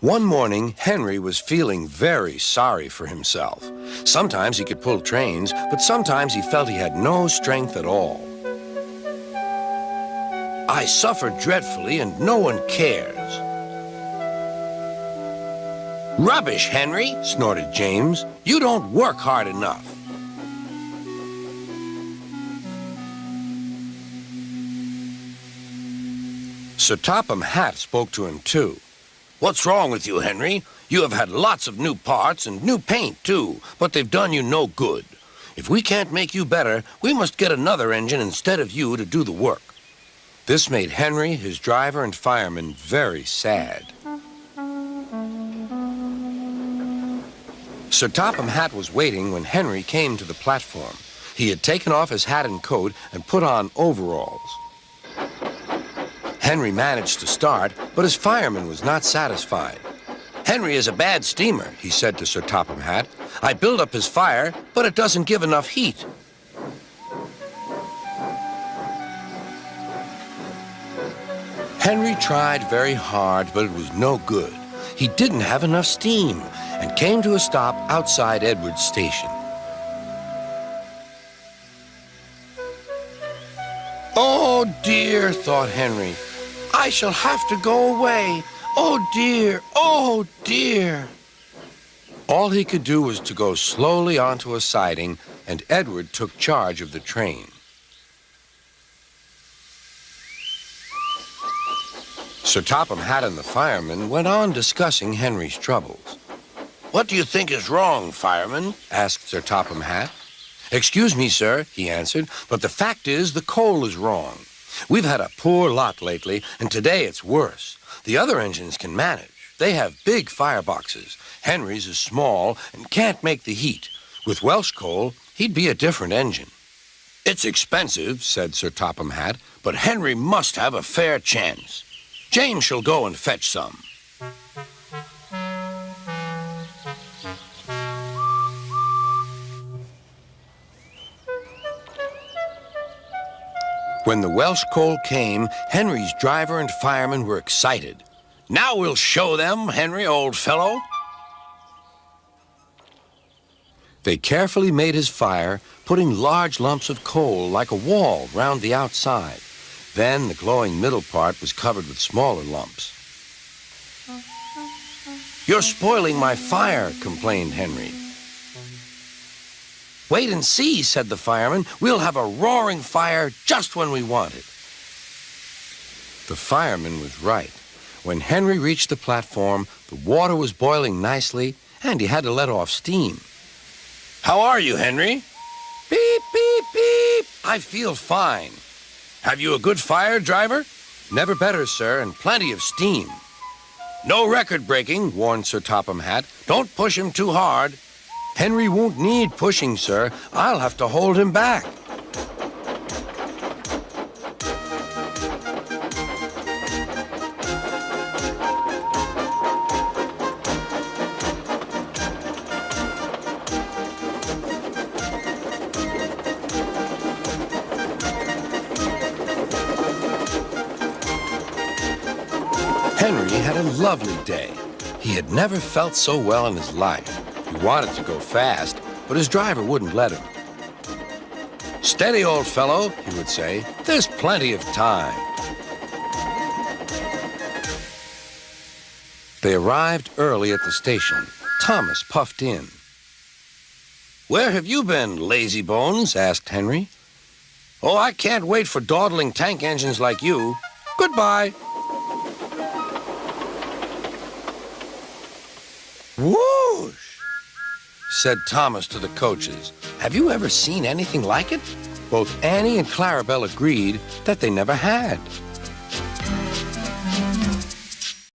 One morning, Henry was feeling very sorry for himself. Sometimes he could pull trains, but sometimes he felt he had no strength at all. I suffer dreadfully and no one cares. Rubbish, Henry, snorted James. You don't work hard enough. Sir Topham Hatt spoke to him too. What's wrong with you, Henry? You have had lots of new parts and new paint too, but they've done you no good. If we can't make you better, we must get another engine instead of you to do the work. This made Henry, his driver, and fireman very sad. Sir Topham Hatt was waiting when Henry came to the platform. He had taken off his hat and coat and put on overalls. Henry managed to start, but his fireman was not satisfied. Henry is a bad steamer, he said to Sir Topham Hatt. I build up his fire, but it doesn't give enough heat. Henry tried very hard, but it was no good. He didn't have enough steam and came to a stop outside Edward's station. Oh dear, thought Henry. I shall have to go away. Oh dear, oh dear. All he could do was to go slowly onto a siding, and Edward took charge of the train. Sir Topham Hatt and the fireman went on discussing Henry's troubles. What do you think is wrong, fireman? Asked Sir Topham Hatt. Excuse me, sir, he answered, but the fact is the coal is wrong. We've had a poor lot lately, and today it's worse. The other engines can manage. They have big fireboxes. Henry's is small and can't make the heat. With Welsh coal, he'd be a different engine. It's expensive, said Sir Topham Hatt, but Henry must have a fair chance. James shall go and fetch some. When the Welsh coal came, Henry's driver and fireman were excited. Now we'll show them, Henry, old fellow. They carefully made his fire, putting large lumps of coal like a wall round the outside. Then the glowing middle part was covered with smaller lumps. You're spoiling my fire, complained Henry. Wait and see, said the fireman. We'll have a roaring fire just when we want it. The fireman was right. When Henry reached the platform, the water was boiling nicely, and he had to let off steam. How are you, Henry? Beep, beep, beep. I feel fine. Have you a good fire, driver? Never better, sir, and plenty of steam. No record breaking, warned Sir Topham Hatt. Don't push him too hard. Henry won't need pushing, sir. I'll have to hold him back. Henry had a lovely day. He had never felt so well in his life. He wanted to go fast, but his driver wouldn't let him. Steady, old fellow, he would say. There's plenty of time. They arrived early at the station. Thomas puffed in. Where have you been, lazy bones? Asked Henry. Oh, I can't wait for dawdling tank engines like you. Goodbye. Whoosh, said Thomas to the coaches. Have you ever seen anything like it? Both Annie and Clarabelle agreed that they never had.